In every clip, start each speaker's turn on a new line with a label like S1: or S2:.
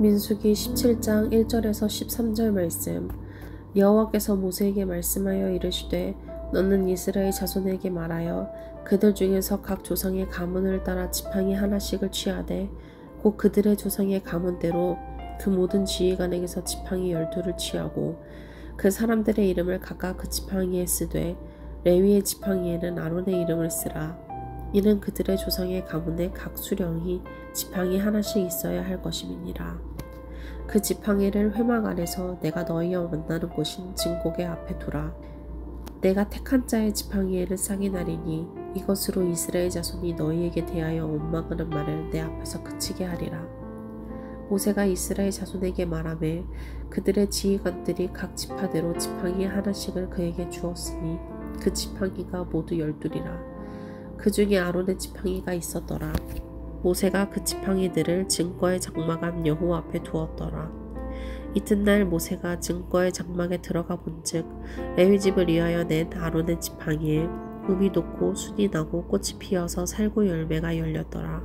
S1: 민수기 17장 1절에서 13절 말씀. 여호와께서 모세에게 말씀하여 이르시되 너는 이스라엘 자손에게 말하여 그들 중에서 각 조상의 가문을 따라 지팡이 하나씩을 취하되 곧 그들의 조상의 가문대로 그 모든 지휘관에게서 지팡이 12를 취하고 그 사람들의 이름을 각각 그 지팡이에 쓰되 레위의 지팡이에는 아론의 이름을 쓰라. 이는 그들의 조상의 가문에 각 수령이 지팡이 하나씩 있어야 할 것임이니라. 그 지팡이를 회막 안에서 내가 너희와 만나는 곳인 증거궤 앞에 두라. 내가 택한 자의 지팡이에는 쌍이 나리니 이것으로 이스라엘 자손이 너희에게 대하여 원망하는 말을 내 앞에서 그치게 하리라. 모세가 이스라엘 자손에게 말하매 그들의 지휘관들이 각 지파대로 지팡이 하나씩을 그에게 주었으니 그 지팡이가 모두 12이라. 그 중에 아론의 지팡이가 있었더라. 모세가 그 지팡이들을 증거의 장막 앞 여호와 앞에 두었더라. 이튿날 모세가 증거의 장막에 들어가 본즉 레위 집을 위하여 낸 아론의 지팡이에 음이 돋고 순이 나고 꽃이 피어서 살구 열매가 열렸더라.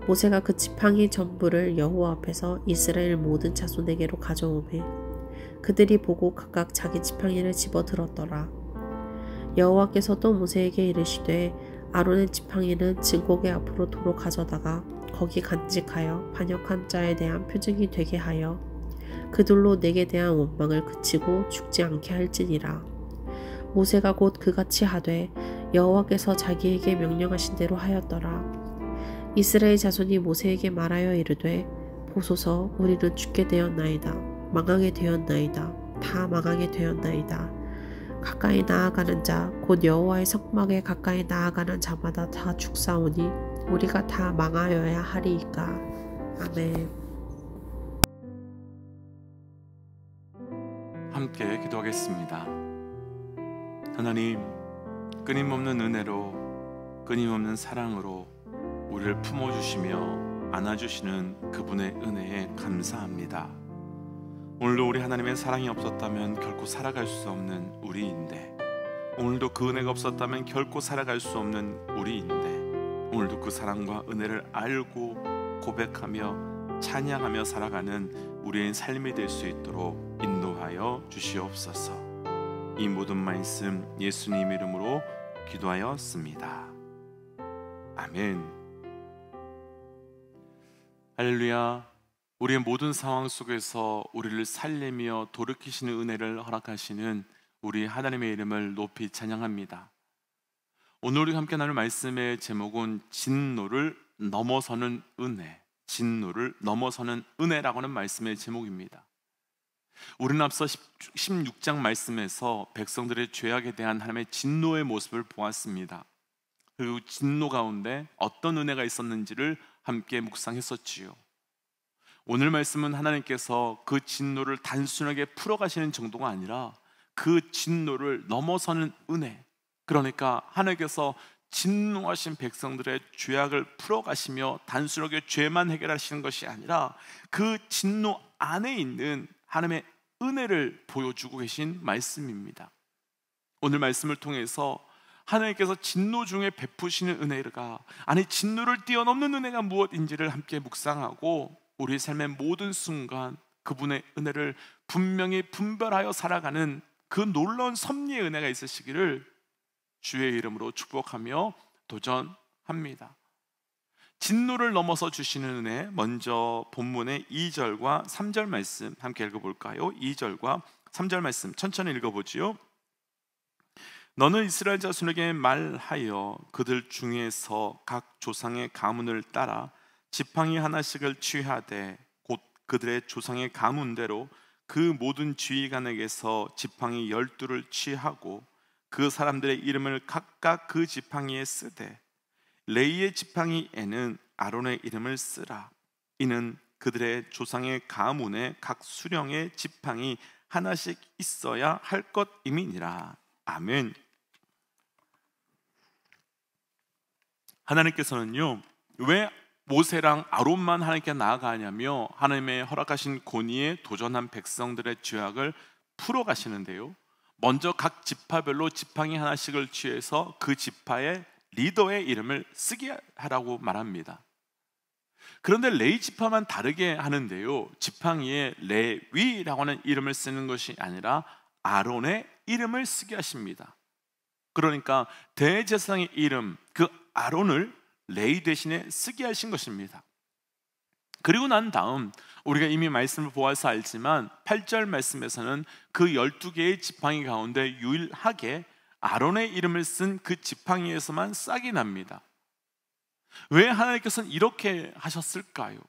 S1: 모세가 그 지팡이 전부를 여호와 앞에서 이스라엘 모든 자손에게로 가져오매 그들이 보고 각각 자기 지팡이를 집어들었더라. 여호와께서 또 모세에게 이르시되 아론의 지팡이는 증거궤 앞으로 도로 가져다가 거기 간직하여 반역한 자에 대한 표징이 되게 하여 그들로 내게 대한 원망을 그치고 죽지 않게 할지니라. 모세가 곧 그같이 하되 여호와께서 자기에게 명령하신 대로 하였더라. 이스라엘 자손이 모세에게 말하여 이르되 보소서 우리는 죽게 되었나이다. 망하게 되었나이다. 다 망하게 되었나이다. 가까이 나아가는 자 곧 여호와의 성막에 가까이 나아가는 자마다 다 죽사오니 우리가 다 망하여야 하리이까. 아멘.
S2: 함께 기도하겠습니다. 하나님, 끊임없는 은혜로 끊임없는 사랑으로 우리를 품어주시며 안아주시는 그분의 은혜에 감사합니다. 오늘도 우리 하나님의 사랑이 없었다면 결코 살아갈 수 없는 우리인데, 오늘도 그 은혜가 없었다면 결코 살아갈 수 없는 우리인데, 오늘도 그 사랑과 은혜를 알고 고백하며 찬양하며 살아가는 우리의 삶이 될 수 있도록 인도하여 주시옵소서. 이 모든 말씀 예수님 이름으로 기도하였습니다. 아멘. 할렐루야. 우리의 모든 상황 속에서 우리를 살리며 돌이키시는 은혜를 허락하시는 우리 하나님의 이름을 높이 찬양합니다. 오늘 우리가 함께 나눌 말씀의 제목은 진노를 넘어서는 은혜, 진노를 넘어서는 은혜라고 하는 말씀의 제목입니다. 우리는 앞서 16장 말씀에서 백성들의 죄악에 대한 하나님의 진노의 모습을 보았습니다. 그리고 진노 가운데 어떤 은혜가 있었는지를 함께 묵상했었지요. 오늘 말씀은 하나님께서 그 진노를 단순하게 풀어가시는 정도가 아니라 그 진노를 넘어서는 은혜, 그러니까 하나님께서 진노하신 백성들의 죄악을 풀어가시며 단순하게 죄만 해결하시는 것이 아니라 그 진노 안에 있는 하나님의 은혜를 보여주고 계신 말씀입니다. 오늘 말씀을 통해서 하나님께서 진노 중에 베푸시는 은혜가, 아니 진노를 뛰어넘는 은혜가 무엇인지를 함께 묵상하고 우리 삶의 모든 순간 그분의 은혜를 분명히 분별하여 살아가는 그 놀라운 섭리의 은혜가 있으시기를 주의 이름으로 축복하며 도전합니다. 진노를 넘어서 주시는 은혜, 먼저 본문의 2절과 3절 말씀 함께 읽어볼까요? 2절과 3절 말씀 천천히 읽어보지요. 너는 이스라엘 자손에게 말하여 그들 중에서 각 조상의 가문을 따라 지팡이 하나씩을 취하되 곧 그들의 조상의 가문대로 그 모든 지휘관에게서 지팡이 12를 취하고 그 사람들의 이름을 각각 그 지팡이에 쓰되 레위의 지팡이에는 아론의 이름을 쓰라. 이는 그들의 조상의 가문에 각 수령의 지팡이 하나씩 있어야 할 것임이니라. 아멘. 하나님께서는요, 왜 모세랑 아론만 하나님께 나아가냐며 하나님의 허락하신 권위에 도전한 백성들의 죄악을 풀어가시는데요, 먼저 각 지파별로 지팡이 하나씩을 취해서 그 지파의 리더의 이름을 쓰게 하라고 말합니다. 그런데 레위 지파만 다르게 하는데요, 지팡이에 레위라고 하는 이름을 쓰는 것이 아니라 아론의 이름을 쓰게 하십니다. 그러니까 대제사장의 이름, 그 아론을 레위 대신에 쓰게 하신 것입니다. 그리고 난 다음 우리가 이미 말씀을 보아서 알지만 8절 말씀에서는 그 12개의 지팡이 가운데 유일하게 아론의 이름을 쓴 그 지팡이에서만 싹이 납니다. 왜 하나님께서는 이렇게 하셨을까요?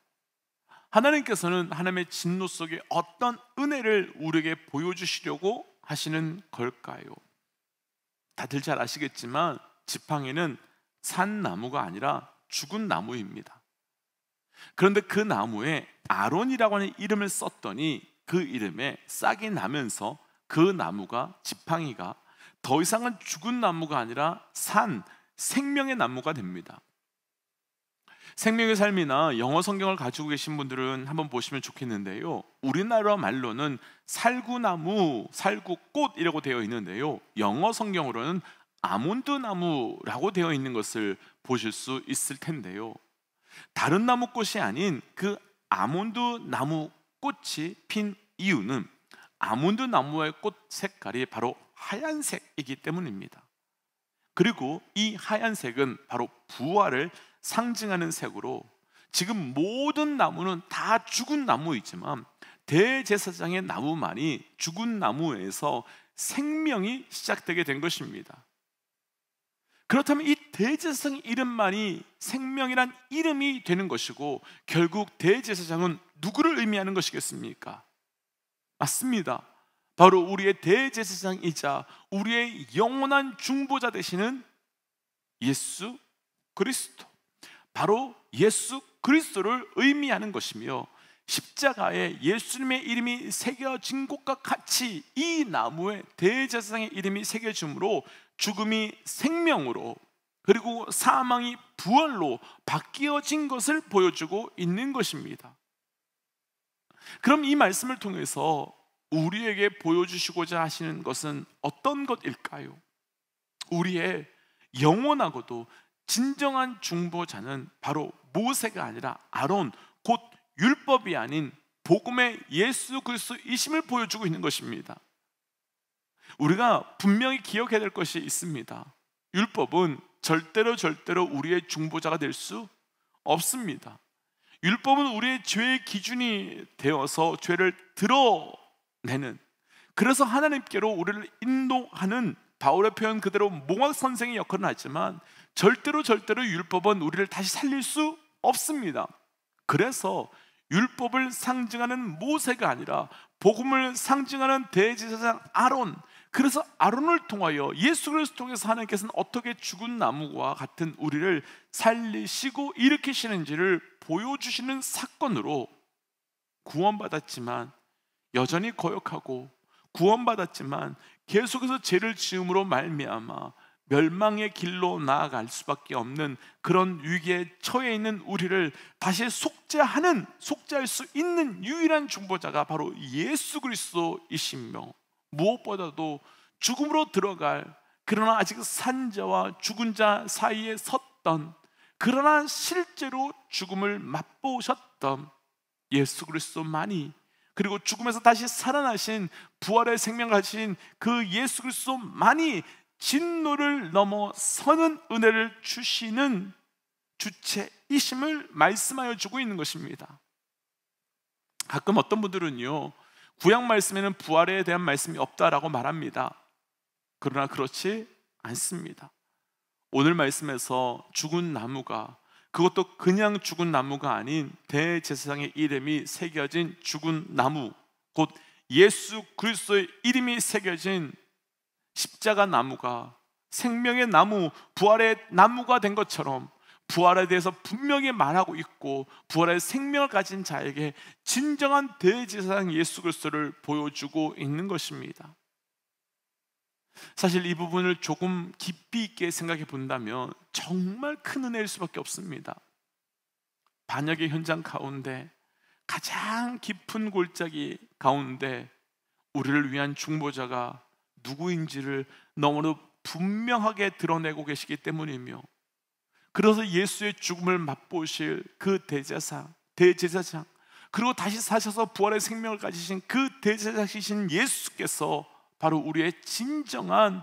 S2: 하나님께서는 하나님의 진노 속에 어떤 은혜를 우리에게 보여주시려고 하시는 걸까요? 다들 잘 아시겠지만 지팡이는 산 나무가 아니라 죽은 나무입니다. 그런데 그 나무에 아론이라고 하는 이름을 썼더니 그 이름에 싹이 나면서 그 나무가, 지팡이가 더 이상은 죽은 나무가 아니라 생명의 나무가 됩니다. 생명의 삶이나 영어 성경을 가지고 계신 분들은 한번 보시면 좋겠는데요, 우리나라 말로는 살구나무, 살구꽃이라고 되어 있는데요, 영어 성경으로는 아몬드 나무라고 되어 있는 것을 보실 수 있을 텐데요, 다른 나무꽃이 아닌 그 아몬드 나무 꽃이 핀 이유는 아몬드 나무의 꽃 색깔이 바로 하얀색이기 때문입니다. 그리고 이 하얀색은 바로 부활을 상징하는 색으로, 지금 모든 나무는 다 죽은 나무이지만 대제사장의 나무만이 죽은 나무에서 생명이 시작되게 된 것입니다. 그렇다면 이 대제사장 이름만이 생명이란 이름이 되는 것이고, 결국 대제사장은 누구를 의미하는 것이겠습니까? 맞습니다. 바로 우리의 대제사장이자 우리의 영원한 중보자 되시는 예수 그리스도, 바로 예수 그리스도를 의미하는 것이며, 십자가에 예수님의 이름이 새겨진 것과 같이 이 나무에 대제사장의 이름이 새겨짐으로 죽음이 생명으로, 그리고 사망이 부활로 바뀌어진 것을 보여주고 있는 것입니다. 그럼 이 말씀을 통해서 우리에게 보여주시고자 하시는 것은 어떤 것일까요? 우리의 영원하고도 진정한 중보자는 바로 모세가 아니라 아론, 곧 율법이 아닌 복음의 예수 그리스도이심을 보여주고 있는 것입니다. 우리가 분명히 기억해야 될 것이 있습니다. 율법은 절대로 우리의 중보자가 될 수 없습니다. 율법은 우리의 죄의 기준이 되어서 죄를 드러내는, 그래서 하나님께로 우리를 인도하는, 바울의 표현 그대로 몽학 선생의 역할은 하지만 절대로 율법은 우리를 다시 살릴 수 없습니다. 그래서 율법을 상징하는 모세가 아니라 복음을 상징하는 대제사장 아론, 그래서 아론을 통하여 예수 그리스도를 통해서 하나님께서는 어떻게 죽은 나무와 같은 우리를 살리시고 일으키시는지를 보여주시는 사건으로 구원받았지만 여전히 거역하고, 구원받았지만 계속해서 죄를 지음으로 말미암아 멸망의 길로 나아갈 수밖에 없는 그런 위기에 처해 있는 우리를 다시 속죄할 수 있는 유일한 중보자가 바로 예수 그리스도이시며, 무엇보다도 죽음으로 들어갈, 그러나 아직 산 자와 죽은 자 사이에 섰던, 그러나 실제로 죽음을 맛보셨던 예수 그리스도만이, 그리고 죽음에서 다시 살아나신 부활의 생명 가진 그 예수 그리스도만이 진노를 넘어서는 은혜를 주시는 주체이심을 말씀하여 주고 있는 것입니다. 가끔 어떤 분들은요, 구약 말씀에는 부활에 대한 말씀이 없다라고 말합니다. 그러나 그렇지 않습니다. 오늘 말씀에서 죽은 나무가, 그것도 그냥 죽은 나무가 아닌 대제사장의 이름이 새겨진 죽은 나무, 곧 예수 그리스도의 이름이 새겨진 십자가 나무가 생명의 나무, 부활의 나무가 된 것처럼 부활에 대해서 분명히 말하고 있고, 부활의 생명을 가진 자에게 진정한 대제사장 예수 그리스도를 보여주고 있는 것입니다. 사실 이 부분을 조금 깊이 있게 생각해 본다면 정말 큰 은혜일 수밖에 없습니다. 반역의 현장 가운데, 가장 깊은 골짜기 가운데 우리를 위한 중보자가 누구인지를 너무나 분명하게 드러내고 계시기 때문이며, 그래서 예수의 죽음을 맛보실 그 대제사장, 그리고 다시 사셔서 부활의 생명을 가지신 그 대제사장이신 예수께서 바로 우리의 진정한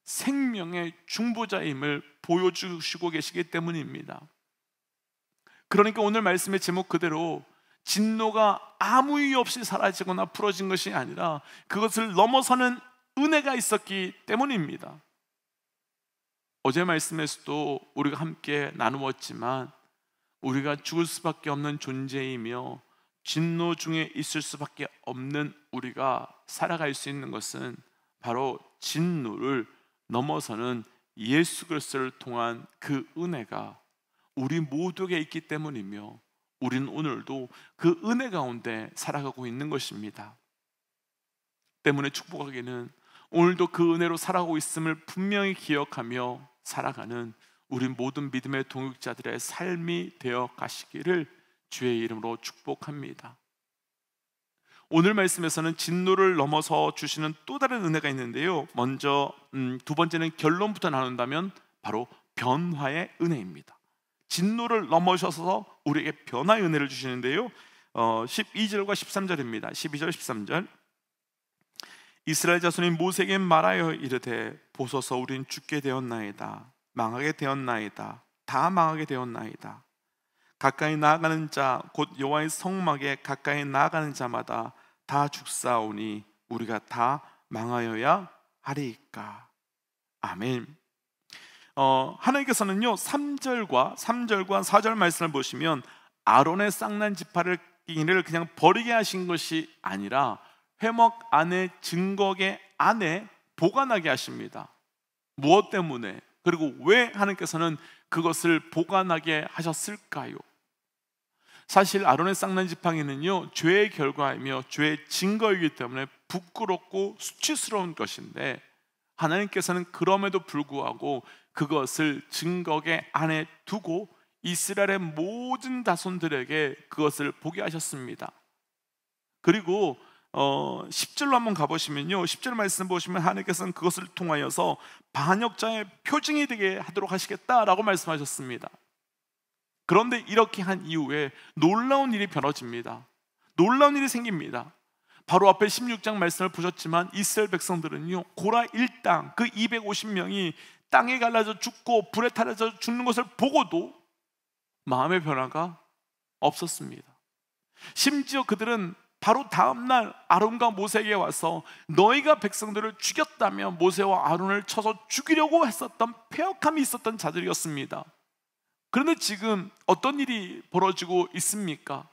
S2: 생명의 중보자임을 보여주시고 계시기 때문입니다. 그러니까 오늘 말씀의 제목 그대로 진노가 아무 이유 없이 사라지거나 풀어진 것이 아니라 그것을 넘어서는 은혜가 있었기 때문입니다. 어제 말씀에서도 우리가 함께 나누었지만 우리가 죽을 수밖에 없는 존재이며 진노 중에 있을 수밖에 없는 우리가 살아갈 수 있는 것은 바로 진노를 넘어서는 예수 그리스도를 통한 그 은혜가 우리 모두에게 있기 때문이며 우리는 오늘도 그 은혜 가운데 살아가고 있는 것입니다. 때문에 축복하기는 오늘도 그 은혜로 살아가고 있음을 분명히 기억하며 살아가는 우리 모든 믿음의 동역자들의 삶이 되어 가시기를 주의 이름으로 축복합니다. 오늘 말씀에서는 진노를 넘어서 주시는 또 다른 은혜가 있는데요, 먼저 두 번째는 결론부터 나눈다면 바로 변화의 은혜입니다. 진노를 넘어서서 우리에게 변화의 은혜를 주시는데요, 12절과 13절입니다 12절 13절 이스라엘 자손이 모세에게 말하여 이르되 보소서 우린 죽게 되었나이다. 망하게 되었나이다. 다 망하게 되었나이다. 가까이 나아가는 자 곧 여호와의 성막에 가까이 나아가는 자마다 다 죽사오니 우리가 다 망하여야 하리이까. 아멘. 하나님께서는요 3절과 4절 말씀을 보시면 아론의 쌍난 지파를 그냥 버리게 하신 것이 아니라 회막 안에 증거계 안에 보관하게 하십니다. 무엇 때문에, 그리고 왜 하나님께서는 그것을 보관하게 하셨을까요? 사실 아론의 쌍난 지팡이는요 죄의 결과이며 죄의 증거이기 때문에 부끄럽고 수치스러운 것인데, 하나님께서는 그럼에도 불구하고 그것을 증거계 안에 두고 이스라엘의 모든 자손들에게 그것을 보게 하셨습니다. 그리고 10절로 한번 가보시면요, 10절 말씀 보시면 하나님께서는 그것을 통하여서 반역자의 표징이 되게 하도록 하시겠다라고 말씀하셨습니다. 그런데 이렇게 한 이후에 놀라운 일이 벌어집니다. 놀라운 일이 생깁니다. 바로 앞에 16장 말씀을 보셨지만 이스라엘 백성들은요 고라 일당 그 250명이 땅에 갈라져 죽고 불에 타려져 죽는 것을 보고도 마음의 변화가 없었습니다. 심지어 그들은 바로 다음날 아론과 모세에게 와서 너희가 백성들을 죽였다며 모세와 아론을 쳐서 죽이려고 했었던 패역함이 있었던 자들이었습니다. 그런데 지금 어떤 일이 벌어지고 있습니까?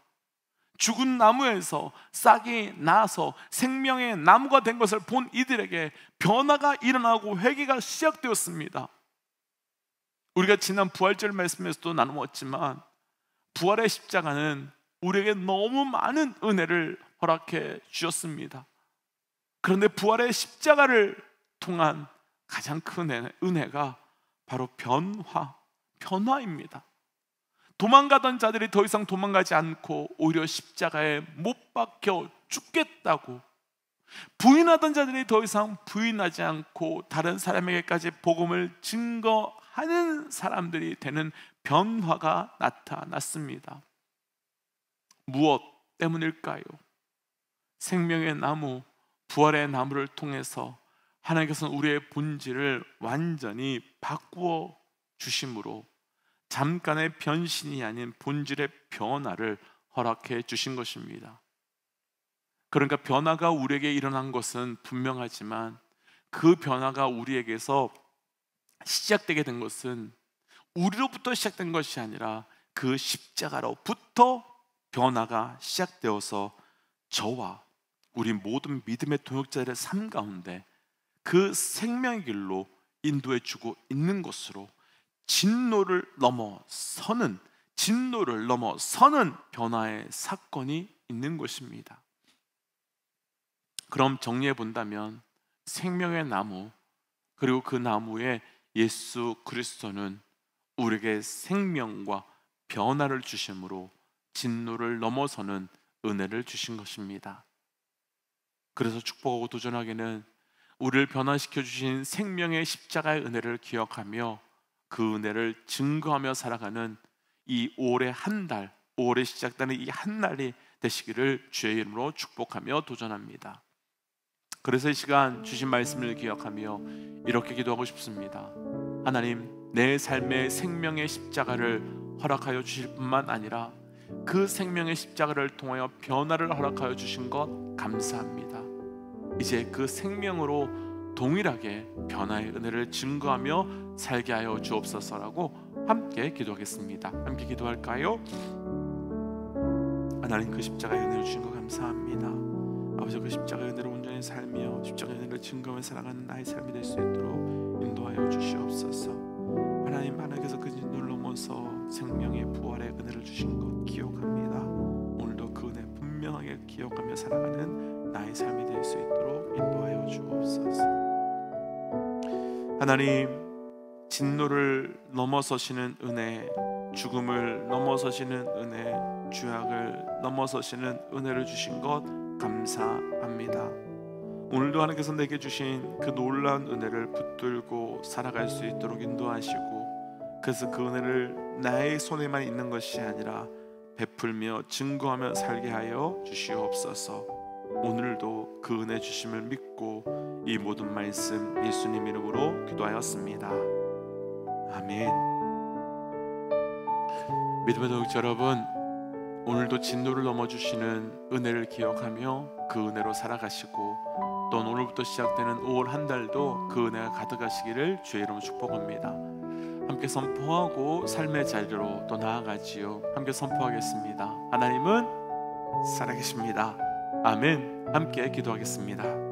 S2: 죽은 나무에서 싹이 나서 생명의 나무가 된 것을 본 이들에게 변화가 일어나고 회개가 시작되었습니다. 우리가 지난 부활절 말씀에서도 나누었지만 부활의 십자가는 우리에게 너무 많은 은혜를 허락해 주셨습니다. 그런데 부활의 십자가를 통한 가장 큰 은혜가 바로 변화입니다. 도망가던 자들이 더 이상 도망가지 않고 오히려 십자가에 못 박혀 죽겠다고, 부인하던 자들이 더 이상 부인하지 않고 다른 사람에게까지 복음을 증거하는 사람들이 되는 변화가 나타났습니다. 무엇 때문일까요? 생명의 나무, 부활의 나무를 통해서 하나님께서는 우리의 본질을 완전히 바꾸어 주심으로 잠깐의 변신이 아닌 본질의 변화를 허락해 주신 것입니다. 그러니까 변화가 우리에게 일어난 것은 분명하지만 그 변화가 우리에게서 시작되게 된 것은 우리로부터 시작된 것이 아니라 그 십자가로부터 변화가 시작되어서 저와 우리 모든 믿음의 동역자들의 삶 가운데 그 생명의 길로 인도해 주고 있는 것으로 진노를 넘어서는 변화의 사건이 있는 것입니다. 그럼 정리해 본다면 생명의 나무, 그리고 그 나무에 예수 그리스도는 우리에게 생명과 변화를 주심으로 진노를 넘어서는 은혜를 주신 것입니다. 그래서 축복하고 도전하기는 우리를 변화시켜 주신 생명의 십자가의 은혜를 기억하며 그 은혜를 증거하며 살아가는 이 올해 한 달, 5월에 시작되는 이 한 날이 되시기를 주의 이름으로 축복하며 도전합니다. 그래서 이 시간 주신 말씀을 기억하며 이렇게 기도하고 싶습니다. 하나님, 내 삶의 생명의 십자가를 허락하여 주실 뿐만 아니라 그 생명의 십자가를 통하여 변화를 허락하여 주신 것 감사합니다. 이제 그 생명으로 동일하게 변화의 은혜를 증거하며 살게 하여 주옵소서라고 함께 기도하겠습니다. 함께 기도할까요? 하나님, 그 십자가의 은혜를 주신 것 감사합니다. 아버지, 그 십자가의 은혜를 온전히 살며 십자가의 은혜를 증거하며 살아가는 나의 삶이 될 수 있도록 인도하여 주시옵소서. 하나님, 하나님께서 그 진노를 넘어서 생명의 부활의 은혜를 주신 것 기억합니다. 오늘도 그 은혜 분명하게 기억하며 살아가는 나의 삶이 될 수 있도록 인도하여 주옵소서. 하나님, 진노를 넘어서시는 은혜, 죽음을 넘어서시는 은혜, 죄악을 넘어서시는 은혜를 주신 것 감사합니다. 오늘도 하나님께서 내게 주신 그 놀라운 은혜를 붙들고 살아갈 수 있도록 인도하시고, 그래서 그 은혜를 나의 손에만 있는 것이 아니라 베풀며 증거하며 살게 하여 주시옵소서. 오늘도 그 은혜 주심을 믿고 이 모든 말씀 예수님 이름으로 기도하였습니다. 아멘. 믿음의 동역자 여러분, 오늘도 진노를 넘어주시는 은혜를 기억하며 그 은혜로 살아가시고, 또 오늘부터 시작되는 5월 한 달도 그 은혜가 가득하시기를 주의 이름으로 축복합니다. 함께 선포하고 삶의 자리로 또 나아가지요. 함께 선포하겠습니다. 하나님은 살아계십니다. 아멘. 함께 기도하겠습니다.